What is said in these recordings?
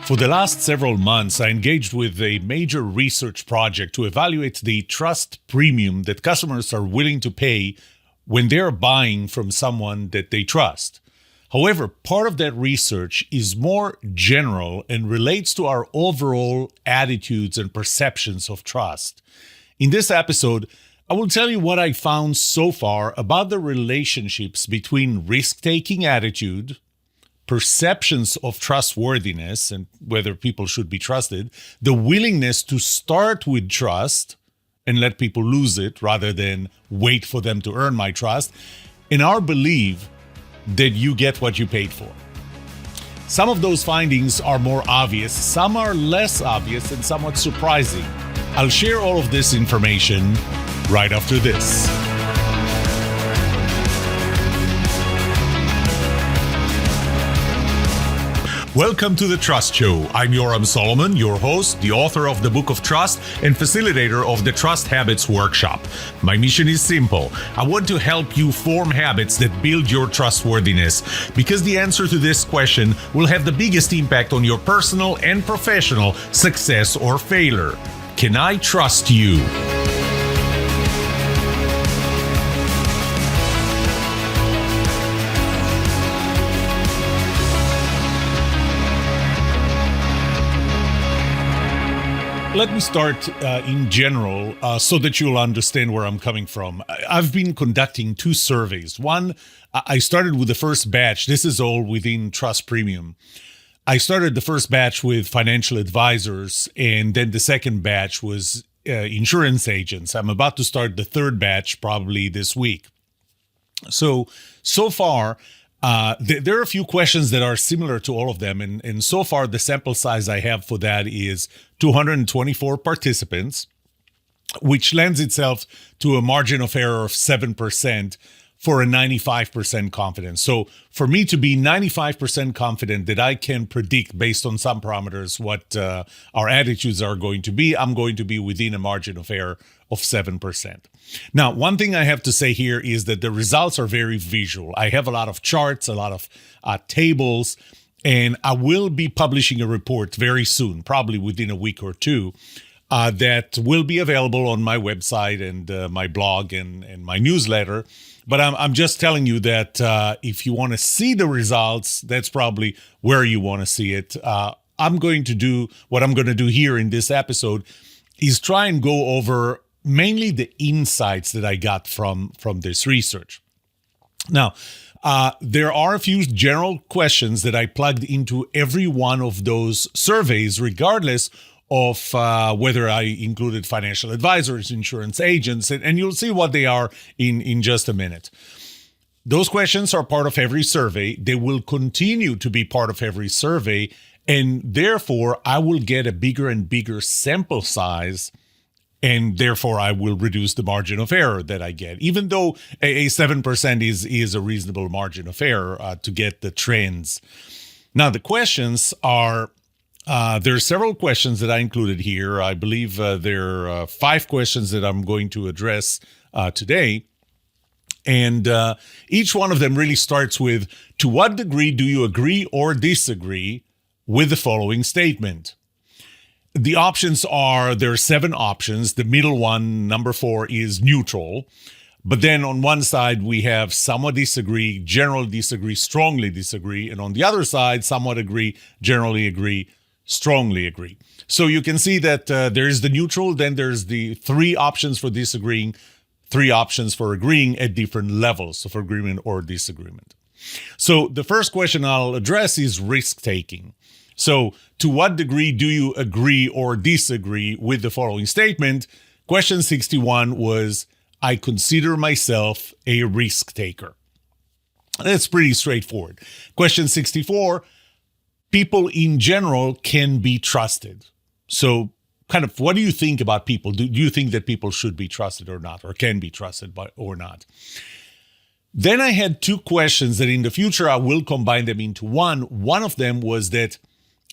For the last several months, I engaged with a major research project to evaluate the trust premium that customers are willing to pay when they're buying from someone that they trust. However, part of that research is more general and relates to our overall attitudes and perceptions of trust. In this episode, I will tell you what I found so far about the relationships between risk-taking attitude, perceptions of trustworthiness and whether people should be trusted, the willingness to start with trust and let people lose it rather than wait for them to earn my trust, and our belief that you get what you paid for. Some of those findings are more obvious, some are less obvious and somewhat surprising. I'll share all of this information right after this. Welcome to The Trust Show. I'm Yoram Solomon, your host, the author of the Book of Trust and facilitator of the Trust Habits Workshop. My mission is simple. I want to help you form habits that build your trustworthiness, because the answer to this question will have the biggest impact on your personal and professional success or failure. Can I trust you? Let me start in general so that you'll understand where I'm coming from. I've been conducting two surveys. One, I started with the first batch. This is all within Trust Premium. I started the first batch with financial advisors, and then the second batch was insurance agents. I'm about to start the third batch probably this week. So far, there are a few questions that are similar to all of them, and so far the sample size I have for that is 224 participants, which lends itself to a margin of error of 7% for a 95% confidence. So for me to be 95% confident that I can predict based on some parameters what our attitudes are going to be, I'm going to be within a margin of error of 7%. Now, one thing I have to say here is that the results are very visual. I have a lot of charts, a lot of tables, and I will be publishing a report very soon, probably within a week or two, that will be available on my website and my blog and my newsletter. But I'm just telling you that if you want to see the results, that's probably where you want to see it. What I'm going to do here in this episode is try and go over mainly the insights that I got from this research. Now, there are a few general questions that I plugged into every one of those surveys, regardless of whether I included financial advisors, insurance agents, and you'll see what they are in just a minute. Those questions are part of every survey. They will continue to be part of every survey, and therefore I will get a bigger and bigger sample size, and therefore I will reduce the margin of error that I get, even though a 7% is a reasonable margin of error to get the trends. Now, the questions are, there are several questions that I included here. I believe there are 5 questions that I'm going to address today. And each one of them really starts with, to what degree do you agree or disagree with the following statement? The options are, there are 7 options. The middle one, number 4, is neutral. But then on one side, we have somewhat disagree, generally disagree, strongly disagree. And on the other side, somewhat agree, generally agree, strongly agree. So you can see that there is the neutral, then there's the 3 options for disagreeing, 3 options for agreeing at different levels of agreement or disagreement. So the first question I'll address is risk-taking. So to what degree do you agree or disagree with the following statement? Question 61 was, I consider myself a risk taker. That's pretty straightforward. Question 64, people in general can be trusted. So kind of, what do you think about people? Do you think that people should be trusted or not, or can be trusted or not? Then I had 2 questions that in the future I will combine them into one. One of them was that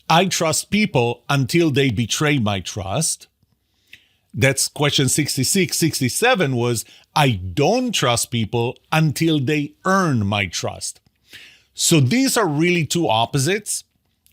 I trust people until they betray my trust. That's question 66. 67 was, I don't trust people until they earn my trust. So these are really 2 opposites.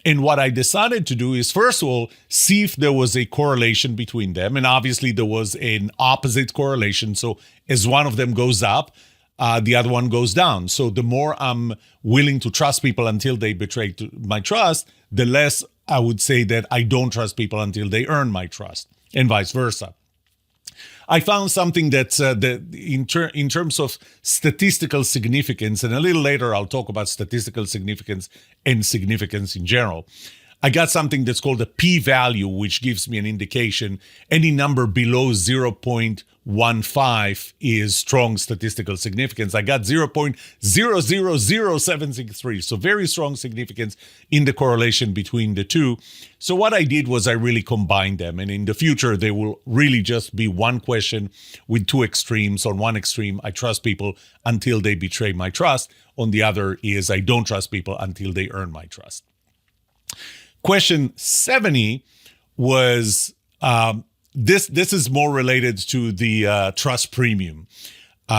And what I decided to do is, first of all, see if there was a correlation between them. And obviously there was an opposite correlation. So as one of them goes up, the other one goes down. So the more I'm willing to trust people until they betray my trust, the less I would say that I don't trust people until they earn my trust, and vice versa. I found something that's in terms of statistical significance, and a little later I'll talk about statistical significance and significance in general. I got something that's called a p-value, which gives me an indication any number below 0.15 is strong statistical significance. I got 0.000763, so very strong significance in the correlation between the two. So what I did was I really combined them, and in the future they will really just be one question with two extremes. On one extreme, I trust people until they betray my trust. On the other is I don't trust people until they earn my trust. Question 70 was, this is more related to the trust premium.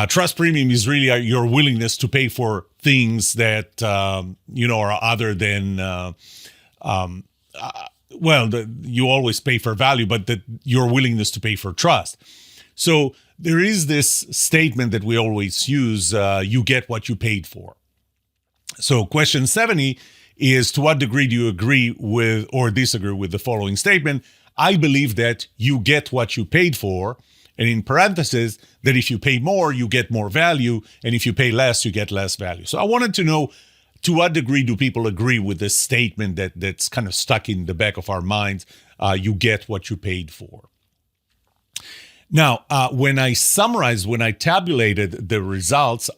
Trust premium is really your willingness to pay for things that, are other than, you always pay for value, but that your willingness to pay for trust. So there is this statement that we always use, you get what you paid for. So question 70 is, to what degree do you agree with or disagree with the following statement? I believe that you get what you paid for, and in parentheses, that if you pay more, you get more value, and if you pay less, you get less value. So I wanted to know, to what degree do people agree with this statement that's kind of stuck in the back of our minds, you get what you paid for. Now, when I tabulated the results,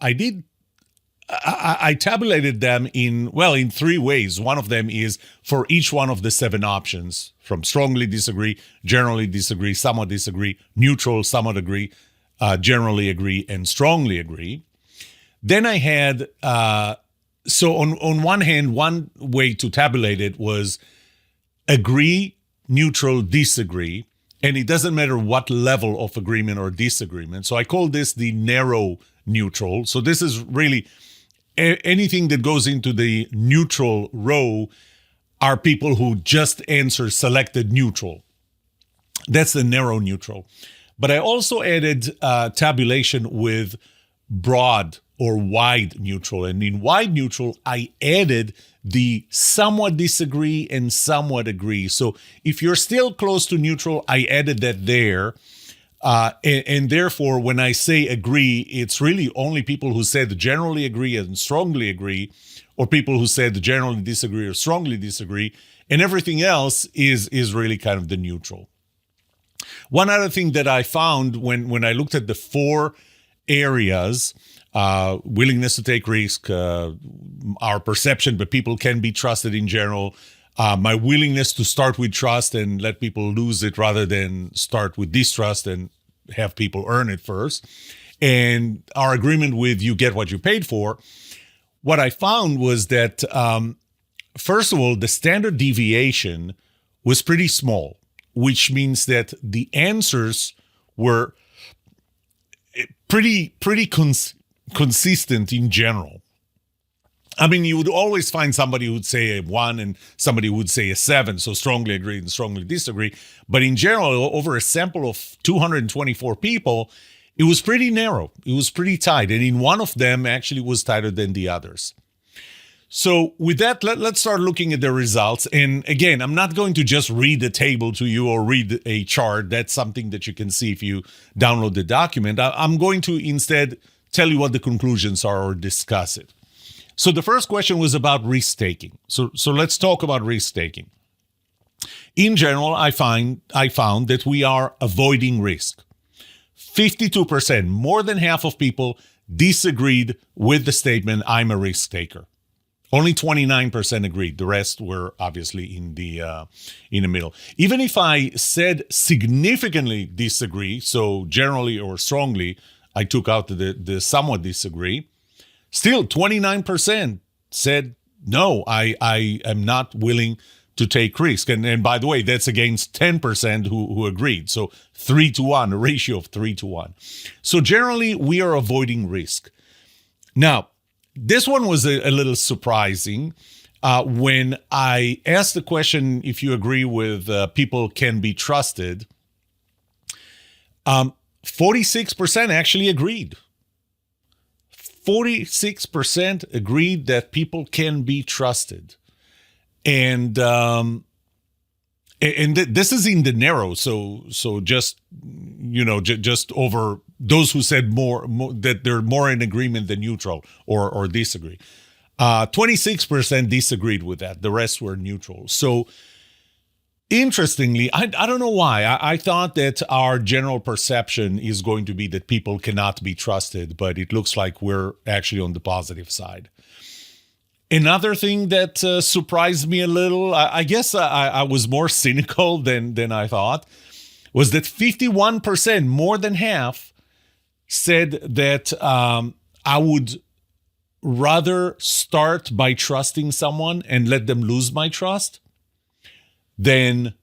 I tabulated them in three ways. One of them is for each one of the 7 options, from strongly disagree, generally disagree, somewhat disagree, neutral, somewhat agree, generally agree, and strongly agree. Then I had, so on one hand, one way to tabulate it was agree, neutral, disagree, and it doesn't matter what level of agreement or disagreement. So I call this the narrow neutral. So this is really anything that goes into the neutral row are people who just selected neutral. That's the narrow neutral. But I also added tabulation with broad or wide neutral. And in wide neutral, I added the somewhat disagree and somewhat agree. So if you're still close to neutral, I added that there. And therefore, when I say agree, it's really only people who said generally agree and strongly agree, or people who said generally disagree or strongly disagree, and everything else is really kind of the neutral. One other thing that I found when I looked at the 4 areas, willingness to take risk, our perception that people can be trusted in general, my willingness to start with trust and let people lose it rather than start with distrust and have people earn it first, and our agreement with you get what you paid for. What I found was that, first of all, the standard deviation was pretty small, which means that the answers were pretty consistent in general. I mean, you would always find somebody who would say a 1 and somebody who would say a 7, so strongly agree and strongly disagree. But in general, over a sample of 224 people, it was pretty narrow. It was pretty tight. And in one of them, actually was tighter than the others. So with that, let's start looking at the results. And again, I'm not going to just read the table to you or read a chart. That's something that you can see if you download the document. I'm going to instead tell you what the conclusions are or discuss it. So the first question was about risk-taking. So let's talk about risk-taking. In general, I found that we are avoiding risk. 52%, more than half of people disagreed with the statement, I'm a risk taker. Only 29% agreed. The rest were obviously in the middle. Even if I said significantly disagree, so generally or strongly, I took out the somewhat disagree, still 29% said, no, I am not willing to take risk. And by the way, that's against 10% who agreed. So 3-to-1, a ratio of 3-to-1. So generally, we are avoiding risk. Now, this one was a little surprising. when I asked the question, if you agree with people can be trusted, 46% actually agreed. 46% agreed that people can be trusted. And this is in the narrow, so just just over those who said more that they're more in agreement than neutral or disagree. 26% disagreed with that. The rest were neutral. So interestingly, I don't know why. I thought that our general perception is going to be that people cannot be trusted, but it looks like we're actually on the positive side. Another thing that surprised me a little, I guess I was more cynical than I thought, was that 51%, more than half, said that I would rather start by trusting someone and let them lose my trust. Then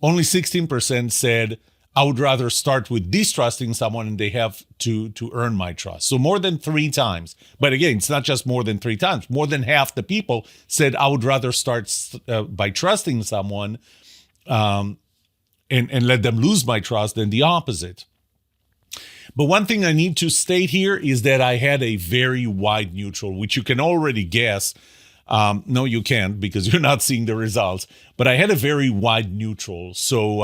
only 16% said I would rather start with distrusting someone and they have to earn my trust. So more than 3 times. But again, it's not just more than 3 times. More than half the people said I would rather start by trusting someone and let them lose my trust than the opposite. But one thing I need to state here is that I had a very wide neutral, which you can already guess. No, you can't because you're not seeing the results. But I had a very wide neutral. So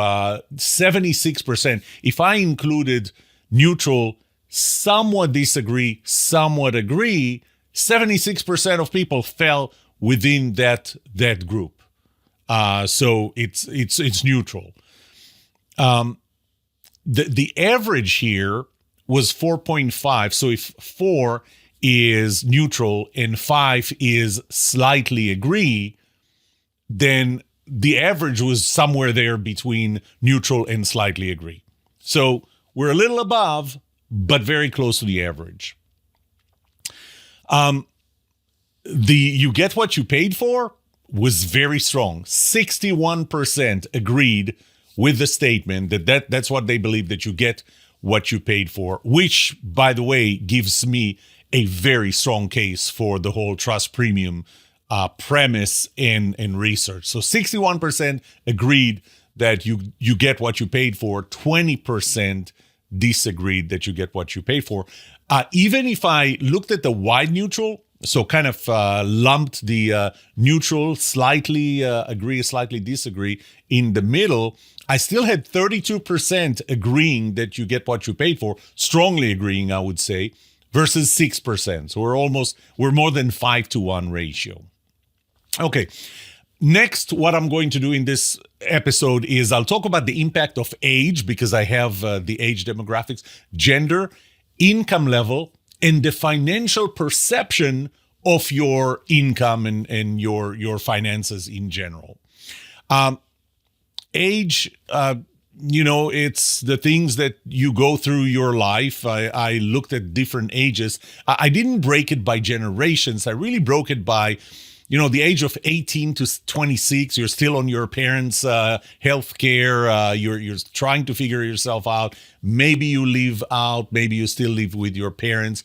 76%, if I included neutral, somewhat disagree, somewhat agree, 76% of people fell within that group. So it's neutral. The average here was 4.5. So if 4 is neutral and 5 is slightly agree, then the average was somewhere there between neutral and slightly agree. So we're a little above, but very close to the average. The you get what you paid for was very strong. 61% agreed with the statement that's what they believe, that you get what you paid for, which, by the way, gives me a very strong case for the whole trust premium premise and research. So 61% agreed that you get what you paid for. 20% disagreed that you get what you paid for. Even if I looked at the wide neutral, so kind of lumped the neutral, slightly agree, slightly disagree in the middle, I still had 32% agreeing that you get what you paid for, strongly agreeing, I would say, versus 6%. So we're more than 5-to-1 ratio. Okay. Next, what I'm going to do in this episode is I'll talk about the impact of age, because I have the age demographics, gender, income level, and the financial perception of your income and your finances in general. Age, it's the things that you go through your life. I looked at different ages. I didn't break it by generations. I really broke it by, the age of 18 to 26. You're still on your parents' health care. You're trying to figure yourself out. Maybe you live out. Maybe you still live with your parents.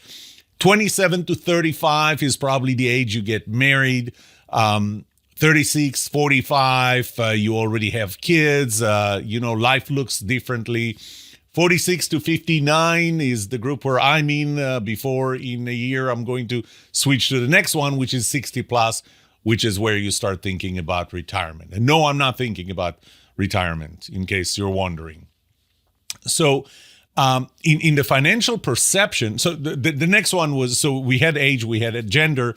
27 to 35 is probably the age you get married. 36, 45, you already have kids. Life looks differently. 46 to 59 is the group where I'm in. Before in a year, I'm going to switch to the next one, which is 60 plus, which is where you start thinking about retirement. And no, I'm not thinking about retirement, in case you're wondering. So in the financial perception, so the next one was, so we had age, we had a gender,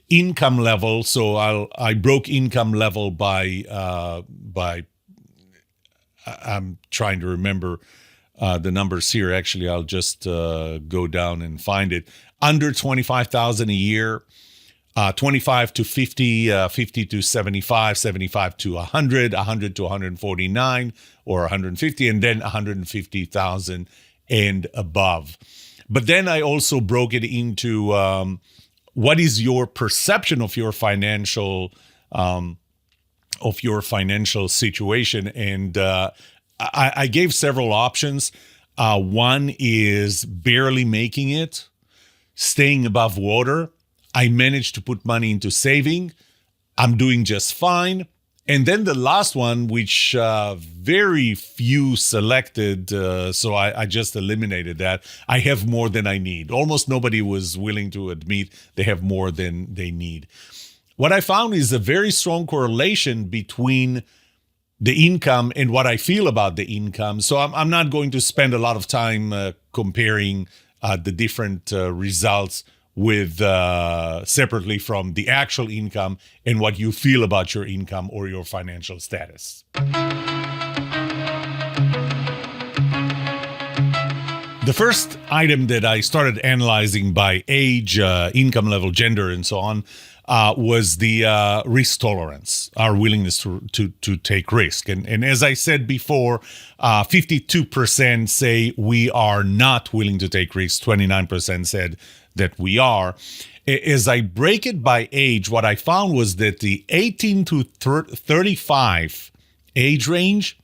income level. So I broke income level by I'm trying to remember the numbers here. Actually, I'll just go down and find it. Under 25,000 a year, 25 to 50, 50 to 75, 75 to 100, 100 to 149 or 150, and then 150,000 and above. But then I also broke it into what is your perception of your financial situation, and I gave several options. One is barely making it, staying above water. I managed to put money into saving. I'm doing just fine. And then the last one, which very few selected, so I just eliminated that. I have more than I need. Almost nobody was willing to admit they have more than they need. What I found is a very strong correlation between the income and what I feel about the income. So I'm not going to spend a lot of time comparing the different results with separately from the actual income and what you feel about your income or your financial status. The first item that I started analyzing by age, income level, gender, and so on was the risk tolerance, our willingness to take risk. And as I said before, 52% say we are not willing to take risks, 29% said that we are. As I break it by age, what I found was that the 18 to 35 age range,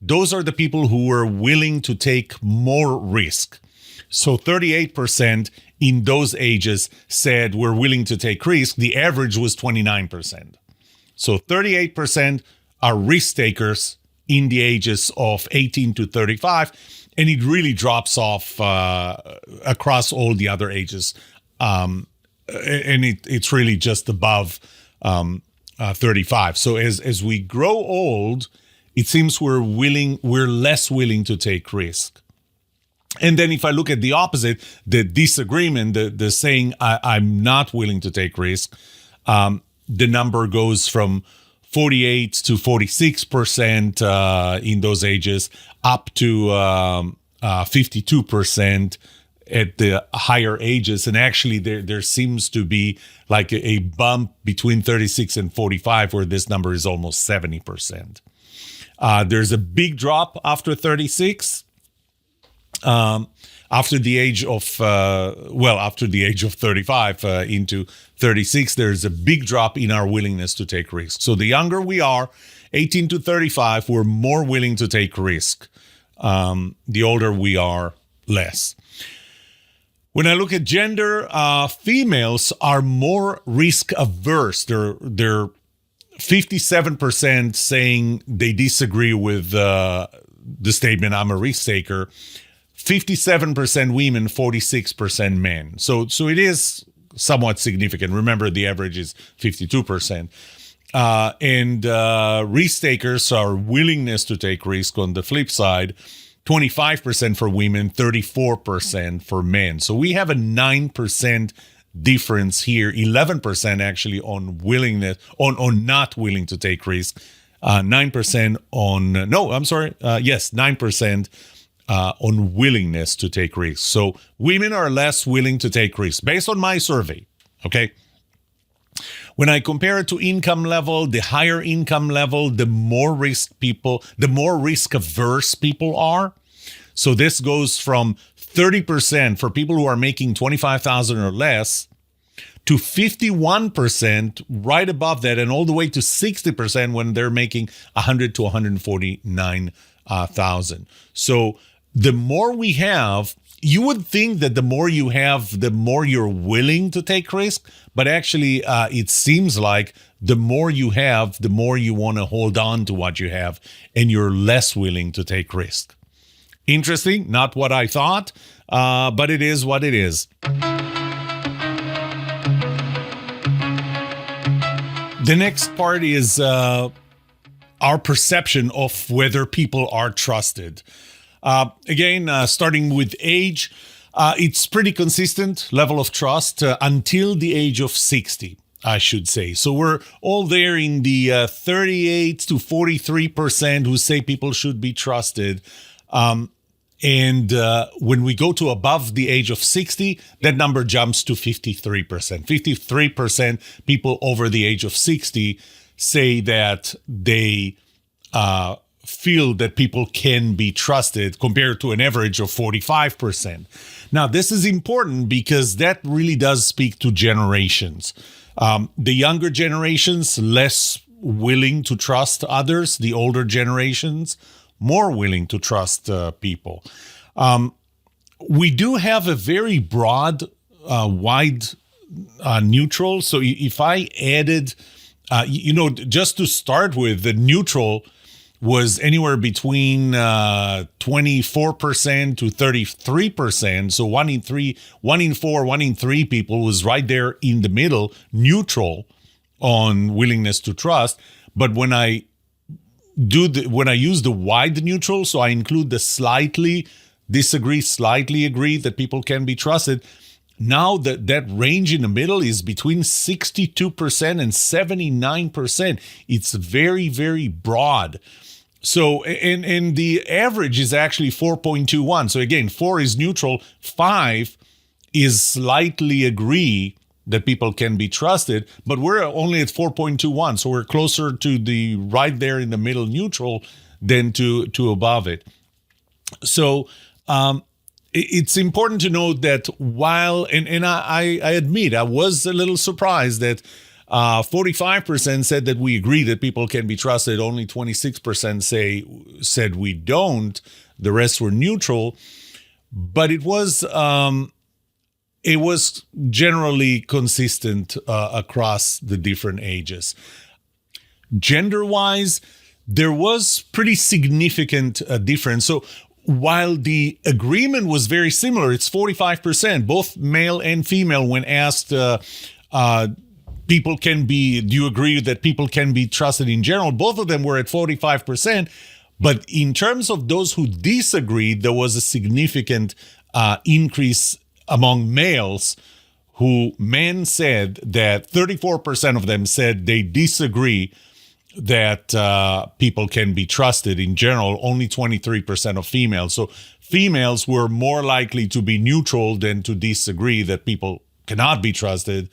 those are the people who were willing to take more risk. So 38% in those ages said we're willing to take risk. The average was 29%. So 38% are risk takers in the ages of 18 to 35. And it really drops off across all the other ages. And it's really just above 35. So as we grow old, it seems we're less willing to take risk. And then if I look at the opposite, the disagreement, the saying, I'm not willing to take risk, the number goes from 48 to 46% in those ages, up to 52% at the higher ages. And actually, there seems to be like a bump between 36 and 45, where this number is almost 70%. There's a big drop after 36. After the age of 35 into 36, there's a big drop in our willingness to take risks. So the younger we are, 18 to 35, we're more willing to take risk. The older we are, less. When I look at gender, females are more risk averse. They're 57% saying they disagree with the statement, I'm a risk taker. 57% women, 46% men. So it is somewhat significant. Remember, the average is 52%. And risk takers, our willingness to take risk on the flip side, 25% for women, 34% for men. So we have a 9% difference here, 11% actually on willingness, on not willing to take risk, 9% on, 9% on willingness to take risks. So women are less willing to take risks based on my survey, okay? When I compare it to income level, the higher income level, the more risk averse people are. So this goes from 30% for people who are making $25,000 or less to 51% right above that, and all the way to 60% when they're making $100,000 to $149,000. So the more we have, you would think that the more you have, the more you're willing to take risk. But actually, it seems like the more you have, the more you want to hold on to what you have, and you're less willing to take risk. Interesting, not what I thought, but it is what it is. The next part is our perception of whether people are trusted. Again, starting with age, it's pretty consistent level of trust until the age of 60, I should say. So we're all there in the 38 to 43% who say people should be trusted. And when we go to above the age of 60, that number jumps to 53%. 53% people over the age of 60 say that they feel that people can be trusted, compared to an average of 45%. Now, this is important because that really does speak to generations. The younger generations, less willing to trust others. The older generations, more willing to trust people. We do have a very broad, wide neutral. So if I added Just to start with, the neutral was anywhere between 24% to 33%. So 1 in 3 people was right there in the middle, neutral on willingness to trust. But when I use the wide neutral, so I include the slightly disagree, slightly agree that people can be trusted. Now that range in the middle is between 62% and 79%. It's very, very broad. So, and the average is actually 4.21. So again, 4 is neutral, 5 is slightly agree that people can be trusted, but we're only at 4.21. So we're closer to the right there in the middle neutral than to above it. So, it's important to note that while, and I admit, I was a little surprised that 45% said that we agree that people can be trusted. Only 26% said we don't. The rest were neutral. But it was generally consistent across the different ages. Gender-wise, there was pretty significant difference. So while the agreement was very similar, it's 45%, both male and female, when asked, do you agree that people can be trusted in general? Both of them were at 45%. But in terms of those who disagreed, there was a significant increase among males, who men said that 34% of them said they disagree that people can be trusted in general. Only 23% of females. So females were more likely to be neutral than to disagree that people cannot be trusted.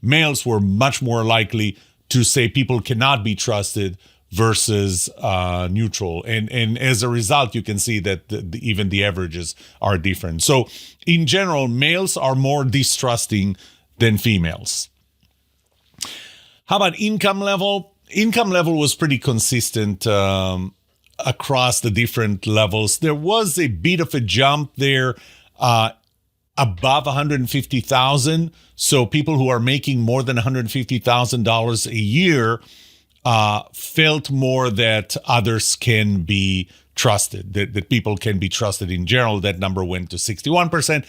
Males were much more likely to say people cannot be trusted versus neutral. And as a result, you can see that even the averages are different. So in general, males are more distrusting than females. How about income level? Income level was pretty consistent across the different levels. There was a bit of a jump there above $150,000. So people who are making more than $150,000 a year felt more that others can be trusted, that people can be trusted in general. That number went to 61%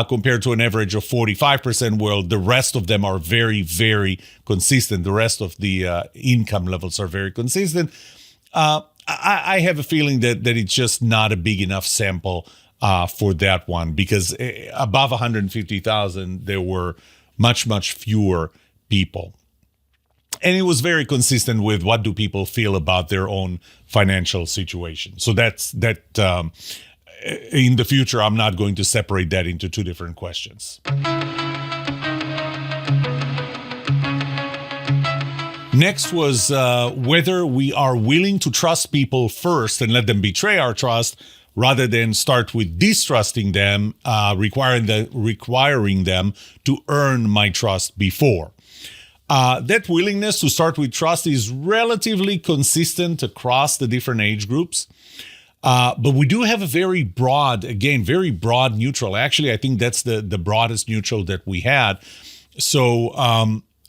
compared to an average of 45%. Well, the rest of them are very, very consistent. The rest of the income levels are very consistent. I have a feeling that it's just not a big enough sample for that one, because above 150,000, there were much, much fewer people. And it was very consistent with what do people feel about their own financial situation. So that in the future, I'm not going to separate that into two different questions. Next was whether we are willing to trust people first and let them betray our trust, rather than start with distrusting them, requiring them to earn my trust before. That willingness to start with trust is relatively consistent across the different age groups. But we do have a very broad neutral. Actually, I think that's the broadest neutral that we had. So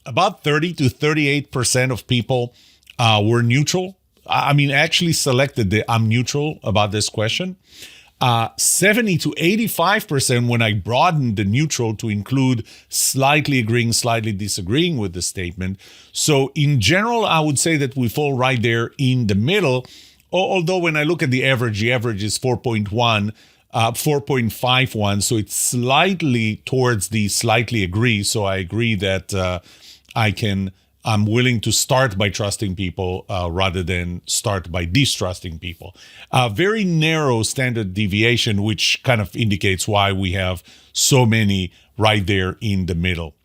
about 30 to 38% of people were neutral. Actually selected the I'm neutral about this question. 70 to 85% when I broadened the neutral to include slightly agreeing, slightly disagreeing with the statement. So in general, I would say that we fall right there in the middle. Although when I look at the average is 4.51. So it's slightly towards the slightly agree. So I agree that I'm willing to start by trusting people rather than start by distrusting people. Very narrow standard deviation, which kind of indicates why we have so many right there in the middle.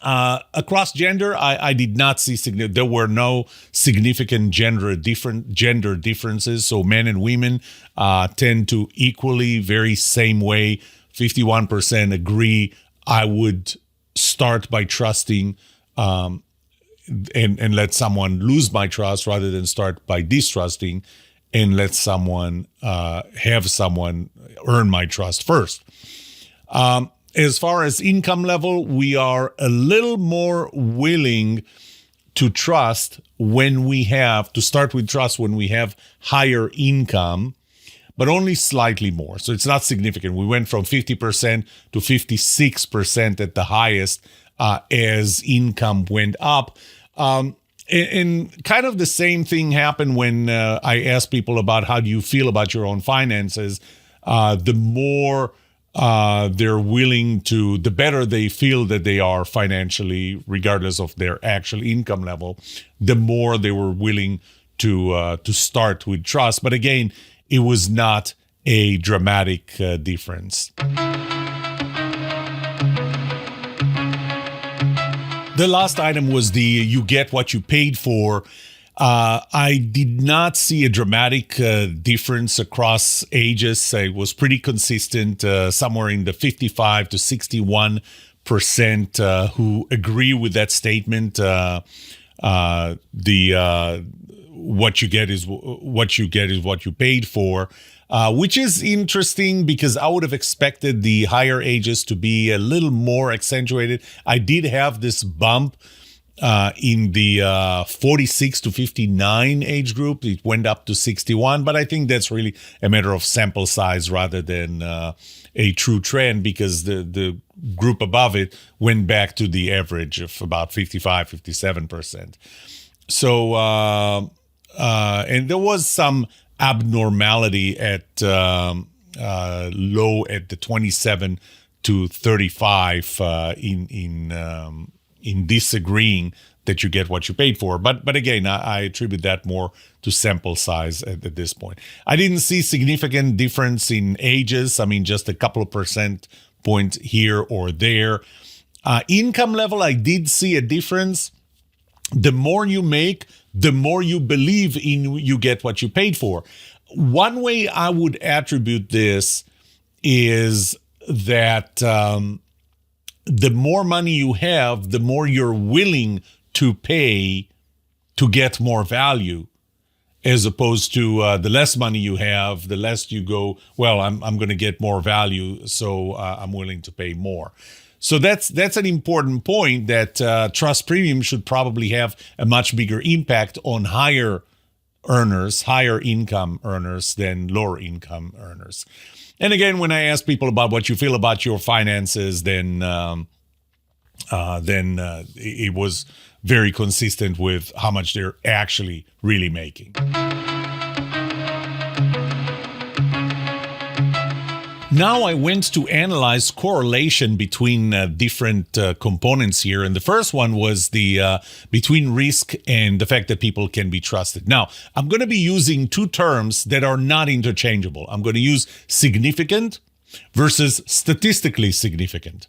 Across gender, I did not see there were no significant gender differences. So men and women tend to equally, very same way. 51% agree I would start by trusting and let someone lose my trust rather than start by distrusting and let someone have someone earn my trust first. As far as income level, we are a little more willing to trust when we have to start with trust when we have higher income, but only slightly more. So it's not significant. We went from 50% to 56% at the highest as income went up. And kind of the same thing happened when I asked people about how do you feel about your own finances. The more they're willing to, the better they feel that they are financially, regardless of their actual income level, the more they were willing to start with trust. But again, it was not a dramatic difference. The last item was the you get what you paid for. I did not see a dramatic difference across ages. It was pretty consistent, somewhere in the 55 to 61% who agree with that statement. What you get is what you paid for, which is interesting because I would have expected the higher ages to be a little more accentuated. I did have this bump in the 46 to 59 age group. It went up to 61, but I think that's really a matter of sample size rather than a true trend, because the group above it went back to the average of about 55, 57%. So, and there was some abnormality at low at the 27 to 35 in disagreeing that you get what you paid for. But again, I attribute that more to sample size at this point. I didn't see significant difference in ages. I mean, just a couple of percent points here or there. Income level, I did see a difference. The more you make, the more you believe in you get what you paid for. One way I would attribute this is that the more money you have, the more you're willing to pay to get more value, as opposed to the less money you have, the less you go, well, I'm going to get more value, so I'm willing to pay more. So that's an important point, that trust premium should probably have a much bigger impact on higher earners, higher income earners than lower income earners. And again, when I ask people about what you feel about your finances, then it was very consistent with how much they're actually really making. Now I went to analyze correlation between different components here. And the first one was the between risk and the fact that people can be trusted. Now, I'm going to be using two terms that are not interchangeable. I'm going to use significant versus statistically significant.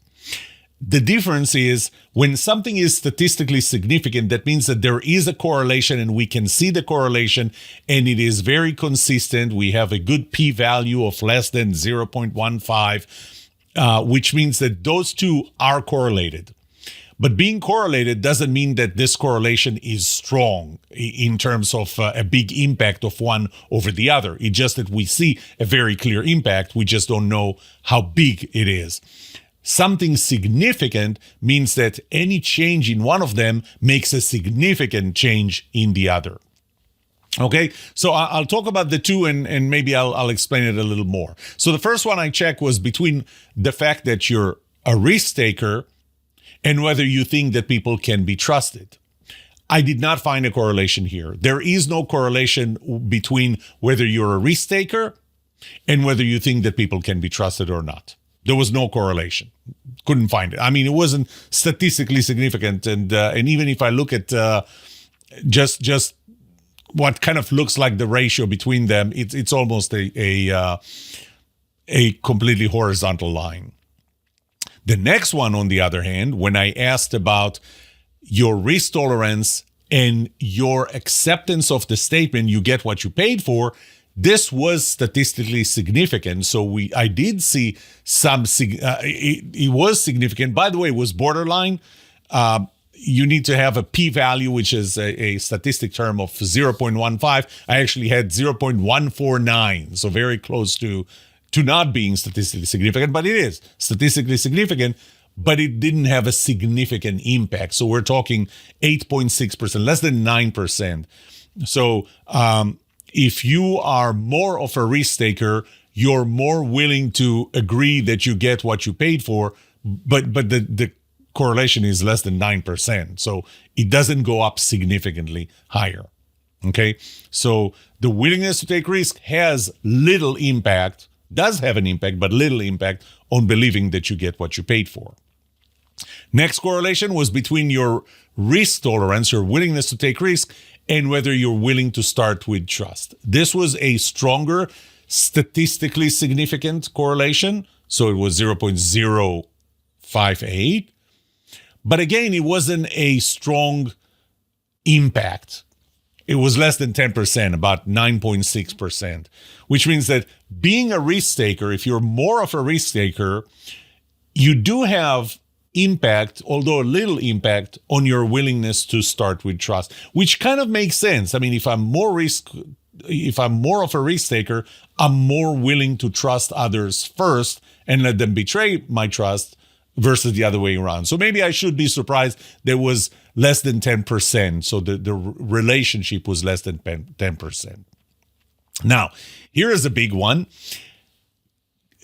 The difference is when something is statistically significant, that means that there is a correlation and we can see the correlation and it is very consistent. We have a good p-value of less than 0.15, which means that those two are correlated. But being correlated doesn't mean that this correlation is strong in terms of a big impact of one over the other. It's just that we see a very clear impact. We just don't know how big it is. Something significant means that any change in one of them makes a significant change in the other. Okay, so I'll talk about the two and maybe I'll explain it a little more. So the first one I checked was between the fact that you're a risk taker and whether you think that people can be trusted. I did not find a correlation here. There is no correlation between whether you're a risk taker and whether you think that people can be trusted or not. There was no correlation. Couldn't find it. I mean, it wasn't statistically significant. And even if I look at just what kind of looks like the ratio between them, it's almost a completely horizontal line. The next one, on the other hand, when I asked about your risk tolerance and your acceptance of the statement, you get what you paid for, this was statistically significant. So I did see some, it was significant. By the way, it was borderline. You need to have a p-value, which is a statistic term of 0.15. I actually had 0.149, so very close to not being statistically significant, but it is statistically significant. but it didn't have a significant impact. So we're talking 8.6%, less than 9%. So if you are more of a risk taker, you're more willing to agree that you get what you paid for, but the correlation is less than 9%. So it doesn't go up significantly higher. Okay. So the willingness to take risk has little impact, does have an impact, but little impact on believing that you get what you paid for. Next correlation was between your risk tolerance, your willingness to take risk, and whether you're willing to start with trust. This was a stronger, statistically significant correlation. So it was 0.058. But again, it wasn't a strong impact. It was less than 10%, about 9.6%, which means that being a risk taker, if you're more of a risk taker, you do have impact, although a little impact, on your willingness to start with trust, which kind of makes sense. I mean, if I'm more of a risk taker, I'm more willing to trust others first and let them betray my trust versus the other way around. So maybe I should be surprised there was less than 10%. So the relationship was less than 10%. Now, here is a big one.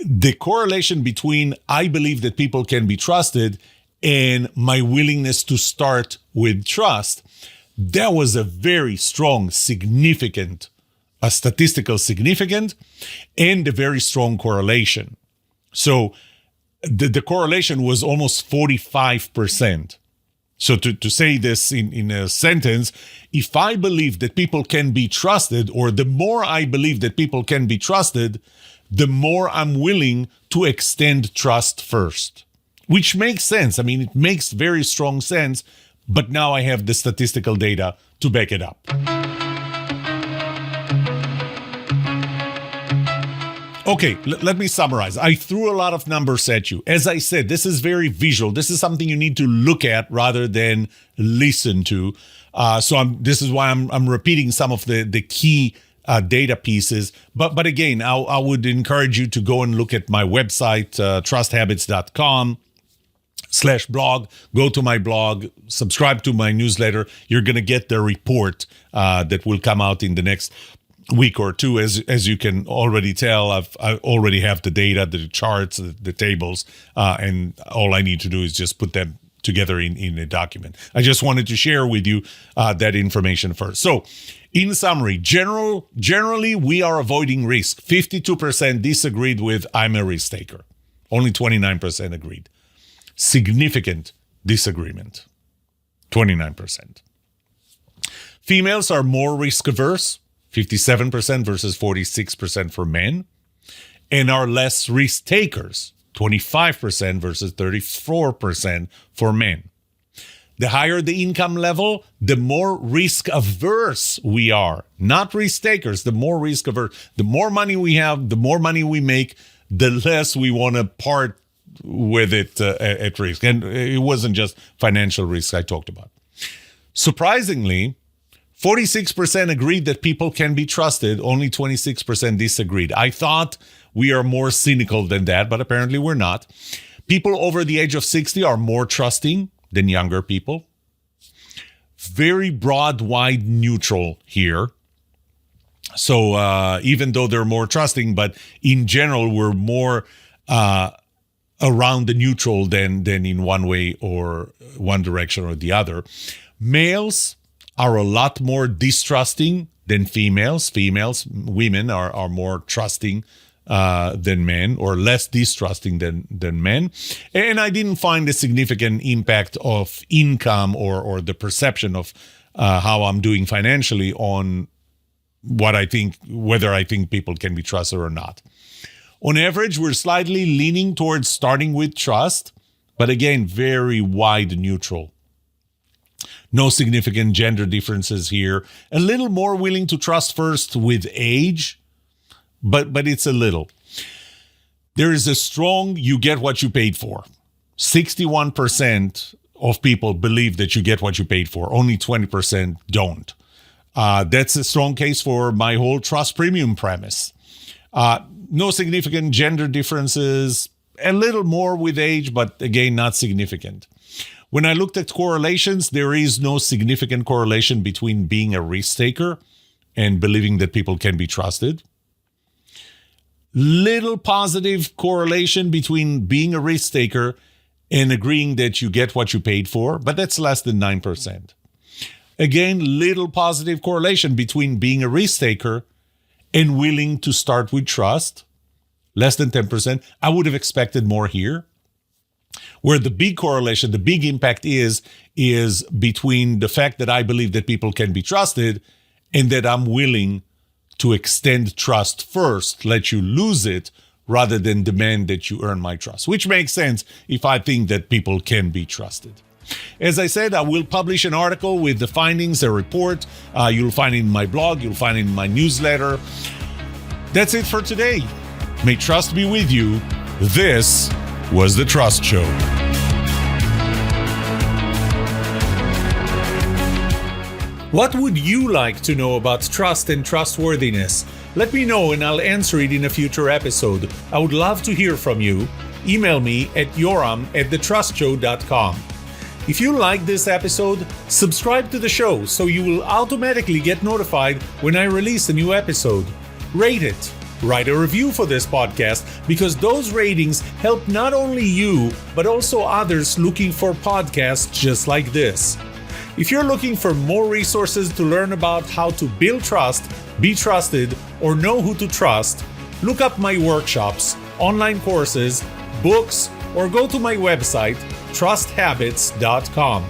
The correlation between I believe that people can be trusted and my willingness to start with trust, that was a very strong, significant, a statistical significant, and a very strong correlation. So the correlation was almost 45%. So to say this in a sentence, if I believe that people can be trusted, or the more I believe that people can be trusted, the more I'm willing to extend trust first, which makes sense. I mean, it makes very strong sense, but now I have the statistical data to back it up. Okay, let me summarize. I threw a lot of numbers at you. As I said, this is very visual. This is something you need to look at rather than listen to. This is why I'm repeating some of the key data pieces. But again, I would encourage you to go and look at my website, trusthabits.com/blog. Go to my blog, subscribe to my newsletter. You're going to get the report that will come out in the next week or two. As you can already tell, I already have the data, the charts, the tables, and all I need to do is just put them together in a document. I just wanted to share with you that information first. So, in summary, generally we are avoiding risk. 52% disagreed with I'm a risk taker. Only 29% agreed. Significant disagreement. 29%. Females are more risk averse. 57% versus 46% for men, and are less risk takers, 25% versus 34% for men. The higher the income level, the more risk averse we are, not risk takers, the more risk averse. The more money we have, the more money we make, the less we want to part with it at risk. And it wasn't just financial risk I talked about. Surprisingly, 46% agreed that people can be trusted. Only 26% disagreed. I thought we are more cynical than that, but apparently we're not. People over the age of 60 are more trusting than younger people. Very broad, wide, neutral here. So even though they're more trusting, but in general, we're more around the neutral than in one way or one direction or the other. Males are a lot more distrusting than females. Women are more trusting than men, or less distrusting than men. And I didn't find a significant impact of income or the perception of how I'm doing financially on whether I think people can be trusted or not. On average, we're slightly leaning towards starting with trust, but again, very wide neutral. No significant gender differences here. A little more willing to trust first with age, but it's a little. There is a strong you get what you paid for. 61% of people believe that you get what you paid for. Only 20% don't. That's a strong case for my whole trust premium premise. No significant gender differences. a little more with age, but again, not significant. When I looked at correlations, there is no significant correlation between being a risk taker and believing that people can be trusted. Little positive correlation between being a risk taker and agreeing that you get what you paid for, but that's less than 9%. Again, little positive correlation between being a risk taker and willing to start with trust, less than 10%. I would have expected more here. Where the big correlation, the big impact is between the fact that I believe that people can be trusted and that I'm willing to extend trust first, let you lose it, rather than demand that you earn my trust, which makes sense if I think that people can be trusted. As I said, I will publish an article with the findings, a report. You'll find it in my blog. You'll find it in my newsletter. That's it for today. May trust be with you. This was The Trust Show. What would you like to know about trust and trustworthiness? Let me know and I'll answer it in a future episode. I would love to hear from you. Email me at yoram@thetrustshow.com. If you like this episode, subscribe to the show so you will automatically get notified when I release a new episode. Rate it. Write a review for this podcast because those ratings help not only you, but also others looking for podcasts just like this. If you're looking for more resources to learn about how to build trust, be trusted, or know who to trust, look up my workshops, online courses, books, or go to my website, trusthabits.com.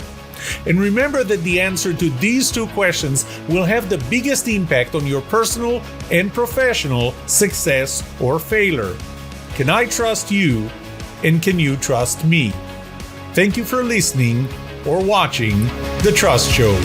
And remember that the answer to these two questions will have the biggest impact on your personal and professional success or failure. Can I trust you? And can you trust me? Thank you for listening or watching The Trust Show.